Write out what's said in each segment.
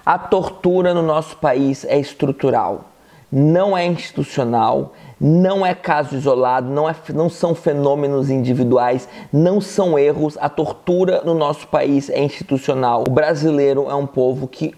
A tortura no nosso país é estrutural, não é institucional, não é caso isolado, não são fenômenos individuais, não são erros. A tortura no nosso país é institucional. O brasileiro é um povo que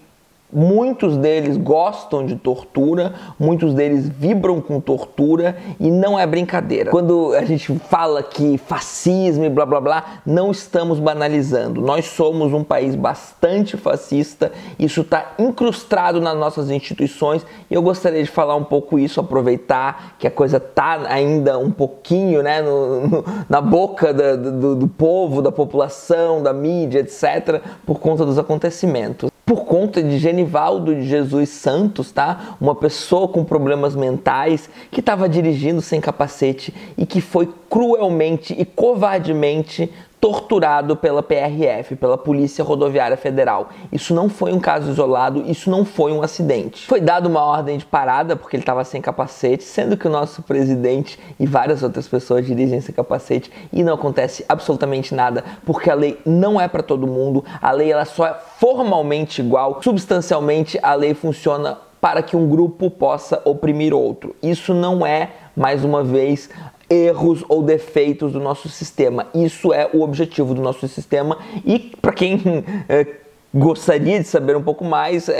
muitos deles gostam de tortura, muitos deles vibram com tortura e não é brincadeira. Quando a gente fala que fascismo e blá blá blá, não estamos banalizando. Nós somos um país bastante fascista, isso está incrustado nas nossas instituições e eu gostaria de falar um pouco isso, aproveitar que a coisa está ainda um pouquinho, né, na boca do povo, da população, da mídia, etc., por conta dos acontecimentos. Por conta de Genivaldo de Jesus Santos, tá? Uma pessoa com problemas mentais que estava dirigindo sem capacete e que foi cruelmente e covardemente torturado pela PRF, pela Polícia Rodoviária Federal. Isso não foi um caso isolado, isso não foi um acidente. Foi dada uma ordem de parada porque ele estava sem capacete, sendo que o nosso presidente e várias outras pessoas dirigem sem capacete e não acontece absolutamente nada, porque a lei não é para todo mundo, a lei ela só é formalmente igual, substancialmente a lei funciona para que um grupo possa oprimir outro. Isso não é, mais uma vez, erros ou defeitos do nosso sistema. Isso é o objetivo do nosso sistema e para quem gostaria de saber um pouco mais,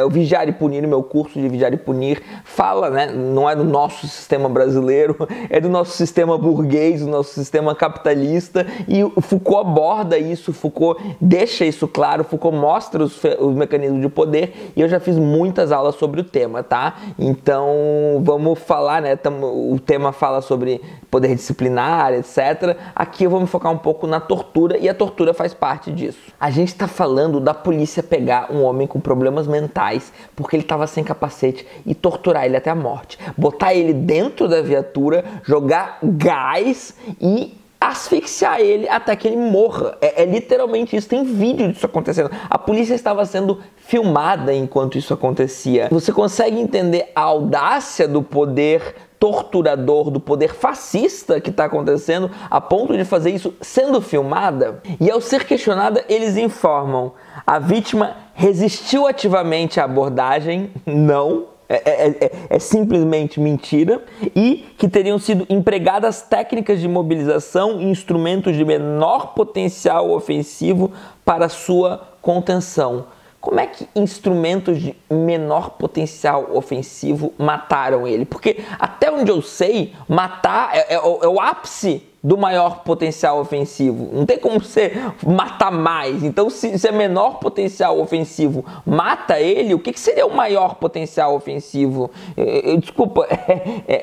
o Vigiar e Punir, o meu curso de Vigiar e Punir, fala, né, não é do nosso sistema brasileiro, é do nosso sistema burguês, do nosso sistema capitalista, e o Foucault aborda isso, Foucault deixa isso claro, Foucault mostra os mecanismos de poder, e eu já fiz muitas aulas sobre o tema, tá? Então, vamos falar, né, o tema fala sobre poder disciplinar, etc. Aqui eu vou me focar um pouco na tortura, e a tortura faz parte disso. A gente está falando da polícia pegar um homem com problemas mentais porque ele estava sem capacete e torturar ele até a morte, botar ele dentro da viatura, jogar gás e asfixiar ele até que ele morra. É literalmente isso, tem vídeo disso acontecendo. A polícia estava sendo filmada enquanto isso acontecia. Você consegue entender a audácia do poder torturador, do poder fascista que está acontecendo a ponto de fazer isso sendo filmada? E ao ser questionada, eles informam: a vítima resistiu ativamente à abordagem? Não. É simplesmente mentira, e que teriam sido empregadas técnicas de mobilização e instrumentos de menor potencial ofensivo para sua contenção. Como é que instrumentos de menor potencial ofensivo mataram ele? Porque até onde eu sei, matar é o ápice do maior potencial ofensivo. Não tem como você matar mais. Então, se é menor potencial ofensivo mata ele, o que seria o maior potencial ofensivo? Desculpa,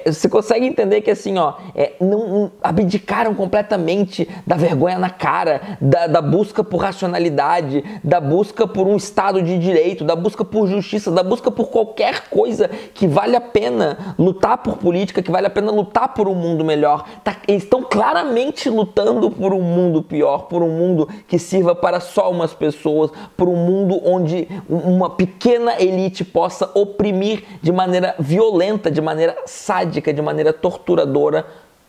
você consegue entender que assim, ó, não abdicaram completamente da vergonha na cara, da busca por racionalidade, da busca por um Estado de Direito, da busca por justiça, da busca por qualquer coisa que vale a pena lutar por política, que vale a pena lutar por um mundo melhor. Eles estão claramente lutando por um mundo pior, por um mundo que sirva para só umas pessoas, por um mundo onde uma pequena elite possa oprimir de maneira violenta, de maneira sádica, de maneira torturadora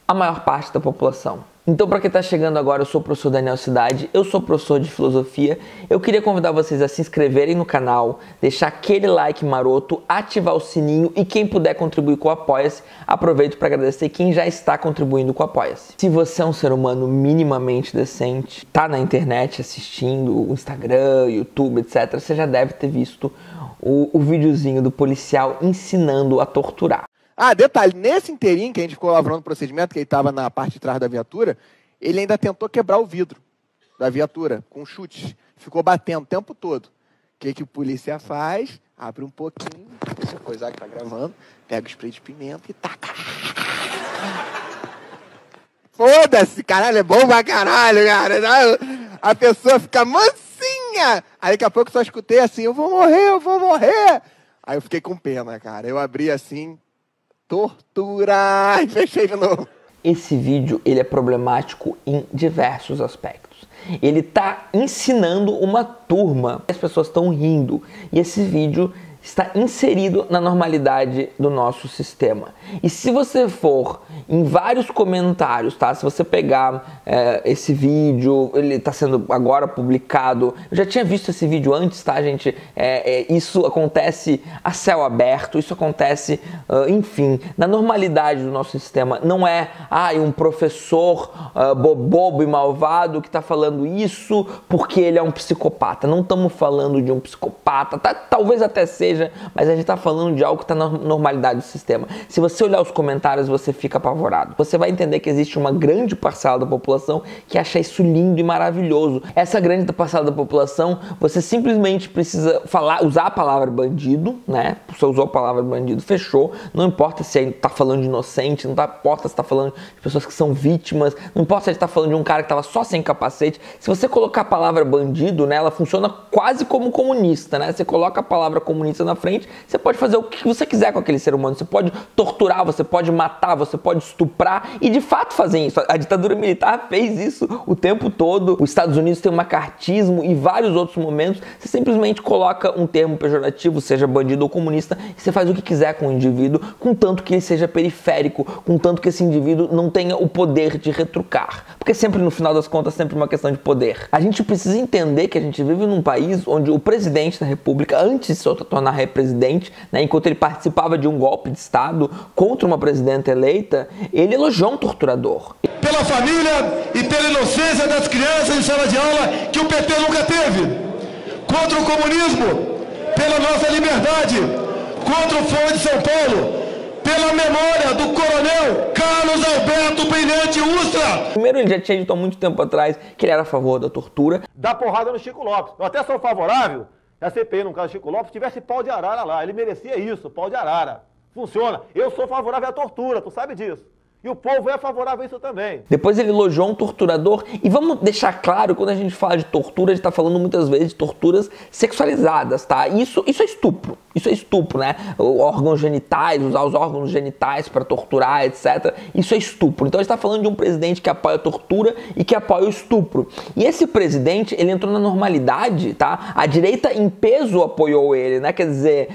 a maior parte da população. Então, para quem está chegando agora, eu sou o professor Daniel Cidade, eu sou professor de filosofia. Eu queria convidar vocês a se inscreverem no canal, deixar aquele like maroto, ativar o sininho e quem puder contribuir com o Apoia-se, aproveito para agradecer quem já está contribuindo com o Apoia-se. Se você é um ser humano minimamente decente, tá na internet assistindo o Instagram, YouTube, etc., você já deve ter visto o videozinho do policial ensinando a torturar. Ah, detalhe, nesse inteirinho que a gente ficou lavrando o procedimento, que ele estava na parte de trás da viatura, ele ainda tentou quebrar o vidro da viatura com chutes. Ficou batendo o tempo todo. O que o polícia faz? Abre um pouquinho, deixa a coisa que tá gravando, pega o spray de pimenta e taca. Foda-se, caralho, é bom pra caralho, cara. A pessoa fica mansinha. Aí daqui a pouco eu só escutei assim, eu vou morrer, eu vou morrer. Aí eu fiquei com pena, cara. Eu abri assim, tortura, e fechei de novo. Esse vídeo ele é problemático em diversos aspectos. Ele está ensinando uma turma, as pessoas estão rindo. E esse vídeo está inserido na normalidade do nosso sistema. E se você for em vários comentários, tá? Se você pegar esse vídeo, ele está sendo agora publicado, eu já tinha visto esse vídeo antes, tá, gente? Isso acontece a céu aberto, isso acontece, enfim, na normalidade do nosso sistema. Não é um professor bobo e malvado que está falando isso porque ele é um psicopata. Não estamos falando de um psicopata, tá? Talvez até seja, mas a gente está falando de algo que está na normalidade do sistema. Se você olhar os comentários, você fica apavorado. Você vai entender que existe uma grande parcela da população que acha isso lindo e maravilhoso. Essa grande parcela da população, você simplesmente precisa usar a palavra bandido, né? Você usou a palavra bandido, fechou. Não importa se está falando de inocente, não importa se está falando de pessoas que são vítimas, não importa se está falando de um cara que estava só sem capacete. Se você colocar a palavra bandido, né, ela funciona quase como comunista, né? Você coloca a palavra comunista na frente, você pode fazer o que você quiser com aquele ser humano. Você pode torturar, você pode matar, você pode estuprar e de fato fazer isso. A ditadura militar fez isso o tempo todo. Os Estados Unidos tem um macartismo e vários outros momentos. Você simplesmente coloca um termo pejorativo, seja bandido ou comunista, e você faz o que quiser com o indivíduo, contanto que ele seja periférico, contanto que esse indivíduo não tenha o poder de retrucar. Porque sempre, no final das contas, sempre uma questão de poder. A gente precisa entender que a gente vive num país onde o presidente da república, antes de se tornar presidente, né, enquanto ele participava de um golpe de Estado contra uma presidenta eleita, ele elogiou um torturador. Pela família e pela inocência das crianças em sala de aula que o PT nunca teve. Contra o comunismo, pela nossa liberdade. Contra o Fórum de São Paulo, pela memória do coronel Carlos Alberto Brilhante Ustra. Primeiro, ele já tinha dito há muito tempo atrás que ele era a favor da tortura. Dá porrada no Chico Lopes. Eu até sou favorável a CPI, no caso do Chico Lopes, tivesse pau de arara lá. Ele merecia isso, pau de arara. Funciona. Eu sou favorável à tortura, tu sabe disso. E o povo é favorável a isso também. Depois ele elogiou um torturador. E vamos deixar claro, quando a gente fala de tortura, a gente está falando muitas vezes de torturas sexualizadas, tá? Isso é estupro. Isso é estupro, né? Órgãos genitais, usar os órgãos genitais para torturar, etc. Isso é estupro. Então a gente está falando de um presidente que apoia a tortura e que apoia o estupro. E esse presidente, ele entrou na normalidade, tá? A direita em peso apoiou ele, né? Quer dizer,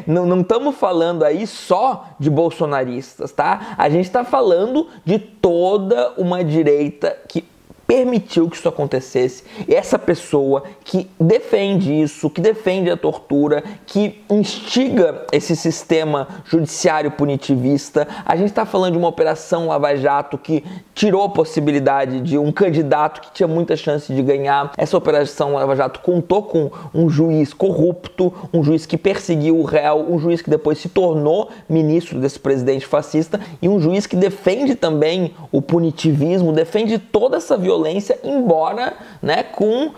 não estamos falando aí só de bolsonaristas, tá? A gente está falando de toda uma direita que permitiu que isso acontecesse. E essa pessoa que defende isso, que defende a tortura, que instiga esse sistema judiciário punitivista. A gente está falando de uma operação Lava Jato que tirou a possibilidade de um candidato que tinha muita chance de ganhar. Essa operação Lava Jato contou com um juiz corrupto, um juiz que perseguiu o réu, um juiz que depois se tornou ministro desse presidente fascista e um juiz que defende também o punitivismo, defende toda essa violência, embora, né, com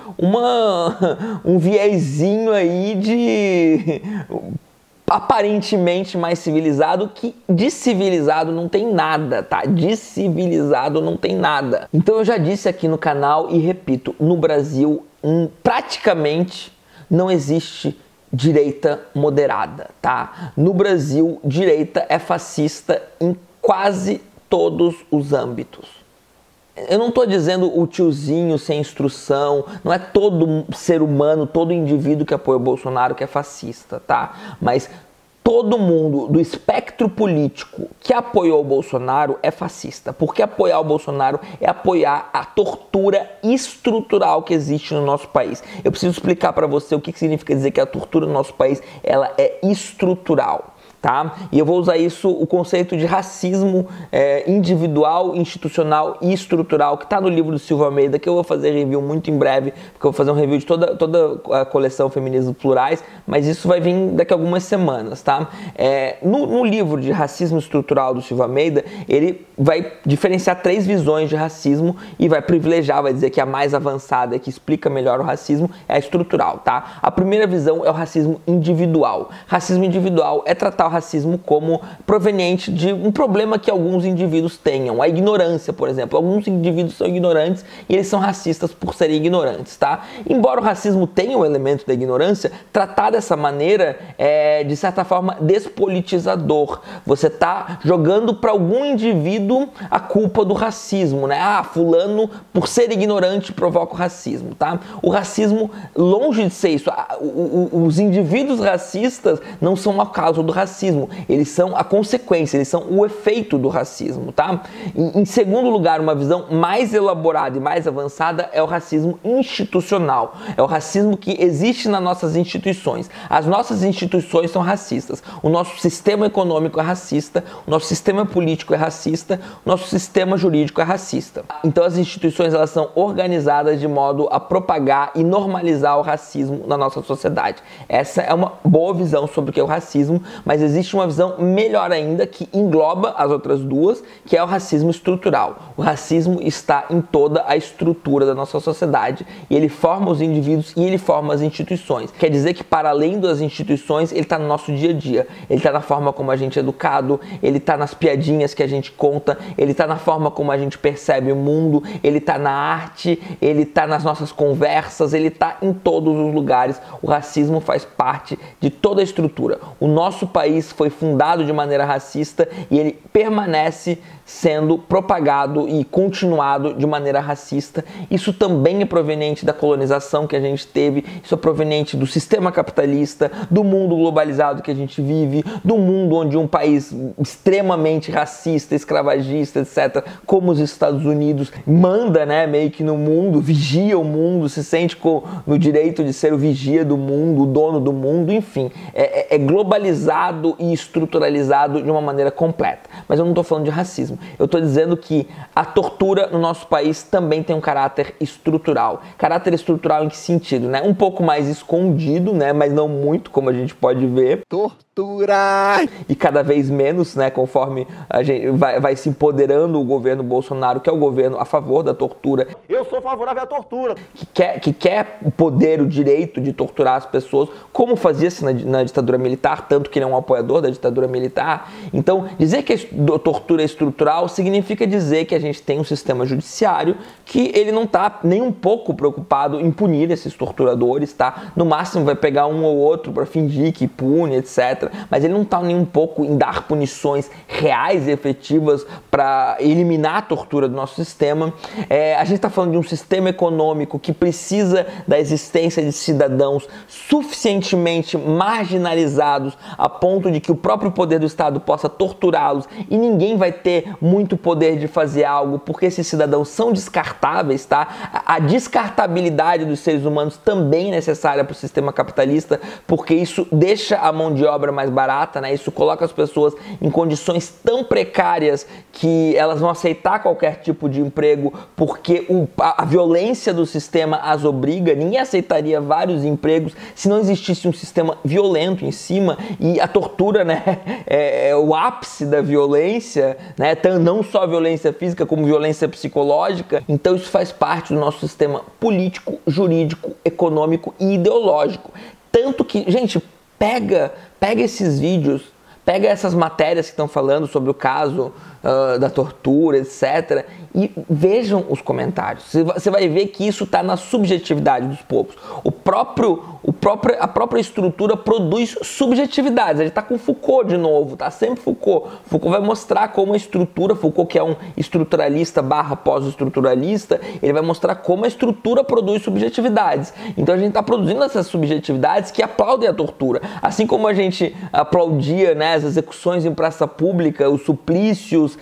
um viezinho aí de aparentemente mais civilizado, que de civilizado não tem nada, tá? De civilizado não tem nada. Então eu já disse aqui no canal e repito, no Brasil praticamente não existe direita moderada, tá? No Brasil, direita é fascista em quase todos os âmbitos. Eu não estou dizendo o tiozinho sem instrução, não é todo ser humano, todo indivíduo que apoia o Bolsonaro que é fascista, tá? Mas todo mundo do espectro político que apoiou o Bolsonaro é fascista, porque apoiar o Bolsonaro é apoiar a tortura estrutural que existe no nosso país. Eu preciso explicar para você o que significa dizer que a tortura no nosso país ela é estrutural. Tá? E eu vou usar o conceito de racismo individual, institucional e estrutural, que está no livro do Silva Almeida, que eu vou fazer review muito em breve, porque eu vou fazer um review de toda a coleção Feminismos Plurais, mas isso vai vir daqui a algumas semanas, tá? No livro de racismo estrutural do Silva Almeida, ele vai diferenciar 3 visões de racismo e vai privilegiar, vai dizer que a mais avançada, que explica melhor o racismo, é a estrutural, tá? A primeira visão é o racismo individual. Racismo individual é tratar o racismo como proveniente de um problema que alguns indivíduos tenham, a ignorância, por exemplo. Alguns indivíduos são ignorantes e eles são racistas por serem ignorantes, tá? Embora o racismo tenha o elemento da ignorância, tratar dessa maneira é, de certa forma, despolitizador. Você tá jogando para algum indivíduo a culpa do racismo, né? Ah, fulano, por ser ignorante, provoca o racismo, tá? O racismo, longe de ser isso, os indivíduos racistas não são a causa do racismo, eles são a consequência, eles são o efeito do racismo, tá? Em segundo lugar, uma visão mais elaborada e mais avançada é o racismo institucional, é o racismo que existe nas nossas instituições. As nossas instituições são racistas, o nosso sistema econômico é racista, o nosso sistema político é racista, o nosso sistema jurídico é racista. Então as instituições, elas são organizadas de modo a propagar e normalizar o racismo na nossa sociedade. Essa é uma boa visão sobre o que é o racismo, mas existe uma visão melhor ainda que engloba as outras duas, que é o racismo estrutural. O racismo está em toda a estrutura da nossa sociedade e ele forma os indivíduos e ele forma as instituições. Quer dizer que para além das instituições, ele está no nosso dia a dia, ele está na forma como a gente é educado, ele está nas piadinhas que a gente conta, ele está na forma como a gente percebe o mundo, ele está na arte, ele está nas nossas conversas, ele está em todos os lugares. O racismo faz parte de toda a estrutura. O nosso país foi fundado de maneira racista e ele permanece sendo propagado e continuado de maneira racista. Isso também é proveniente da colonização que a gente teve, isso é proveniente do sistema capitalista, do mundo globalizado que a gente vive, do mundo onde um país extremamente racista, escravagista, etc., como os Estados Unidos, manda, né, meio que no mundo, vigia o mundo, se sente no direito de ser o vigia do mundo, o dono do mundo, enfim, é globalizado e estruturalizado de uma maneira completa. Mas eu não estou falando de racismo. Eu estou dizendo que a tortura no nosso país também tem um caráter estrutural. Caráter estrutural em que sentido, né? Um pouco mais escondido, né? Mas não muito, como a gente pode ver. Tortura! E cada vez menos, né? Conforme a gente vai se empoderando o governo Bolsonaro, que é o governo a favor da tortura. Eu sou favorável à tortura. Que quer o poder, o direito de torturar as pessoas, como fazia-se na ditadura militar, tanto que ele é um apoiador da ditadura militar. Então, dizer que a tortura é estrutural significa dizer que a gente tem um sistema judiciário que ele não está nem um pouco preocupado em punir esses torturadores, tá? No máximo vai pegar um ou outro para fingir que pune, etc. Mas ele não está nem um pouco em dar punições reais e efetivas para eliminar a tortura do nosso sistema. A gente está falando de um sistema econômico que precisa da existência de cidadãos suficientemente marginalizados a ponto de que o próprio poder do Estado possa torturá-los e ninguém vai ter muito poder de fazer algo porque esses cidadãos são descartáveis, tá? A descartabilidade dos seres humanos também é necessária para o sistema capitalista, porque isso deixa a mão de obra mais barata, né? Isso coloca as pessoas em condições tão precárias que elas vão aceitar qualquer tipo de emprego porque a violência do sistema as obriga. Ninguém aceitaria vários empregos se não existisse um sistema violento em cima, e a tortura, né, é o ápice da violência, né? Não só violência física, como violência psicológica. Então isso faz parte do nosso sistema político, jurídico, econômico e ideológico. Tanto que, gente, pega esses vídeos, pega essas matérias que estão falando sobre o caso da tortura, etc., e vejam os comentários. Você vai ver que isso está na subjetividade dos povos. A própria estrutura produz subjetividades. A gente está com Foucault de novo, tá? Sempre Foucault. Foucault vai mostrar como a estrutura, Foucault que é um estruturalista / pós-estruturalista, ele vai mostrar como a estrutura produz subjetividades. Então a gente está produzindo essas subjetividades que aplaudem a tortura. Assim como a gente aplaudia, né, as execuções em praça pública, os suplícios,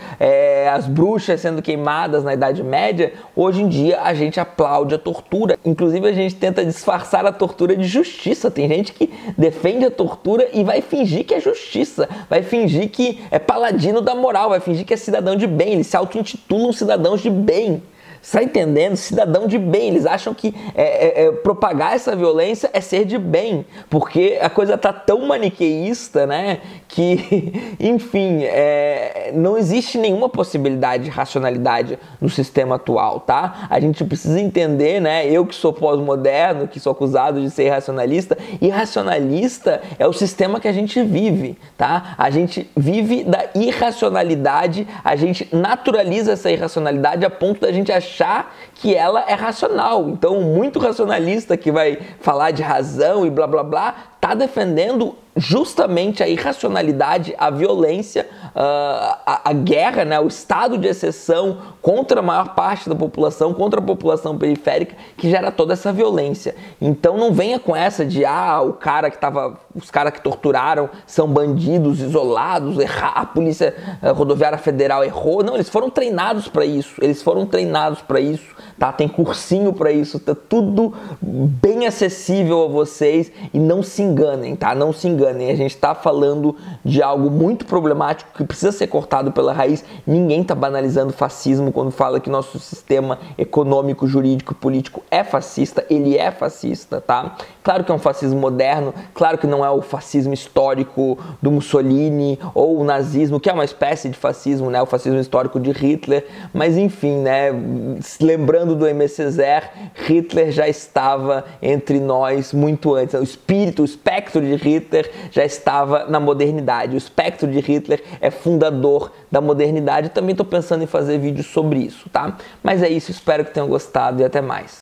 as bruxas sendo queimadas na Idade Média, hoje em dia a gente aplaude a tortura. Inclusive a gente tenta disfarçar a tortura de justiça. Tem gente que defende a tortura e vai fingir que é justiça, vai fingir que é paladino da moral, vai fingir que é cidadão de bem. Eles se auto-intitulam cidadãos de bem. Você está entendendo? Cidadão de bem. Eles acham que propagar essa violência é ser de bem, porque a coisa está tão maniqueísta, né, que, enfim, não existe nenhuma possibilidade de racionalidade no sistema atual, tá? A gente precisa entender, né? Eu que sou pós-moderno, que sou acusado de ser irracionalista, irracionalista é o sistema que a gente vive, tá? A gente vive da irracionalidade, a gente naturaliza essa irracionalidade a ponto da gente achar que ela é racional. Então, muito racionalista que vai falar de razão e blá blá blá, tá defendendo justamente a irracionalidade, a violência, a guerra, né, o estado de exceção contra a maior parte da população, contra a população periférica, que gera toda essa violência. Então não venha com essa de os caras que torturaram são bandidos isolados, a Polícia Rodoviária Federal errou. Não, eles foram treinados para isso, tá? Tem cursinho para isso, tá tudo bem acessível a vocês e não se enganem, tá? Não se enganem. A gente está falando de algo muito problemático que precisa ser cortado pela raiz. Ninguém está banalizando fascismo quando fala que nosso sistema econômico, jurídico e político é fascista. Ele é fascista, tá? Claro que é um fascismo moderno, claro que não é o fascismo histórico do Mussolini ou o nazismo, que é uma espécie de fascismo, né? O fascismo histórico de Hitler, mas enfim, né? Lembrando do Aimé Césaire, Hitler já estava entre nós muito antes. O espectro de Hitler já estava na modernidade. O espectro de Hitler é fundador da modernidade. Também estou pensando em fazer vídeos sobre isso, tá? Mas é isso, espero que tenham gostado e até mais.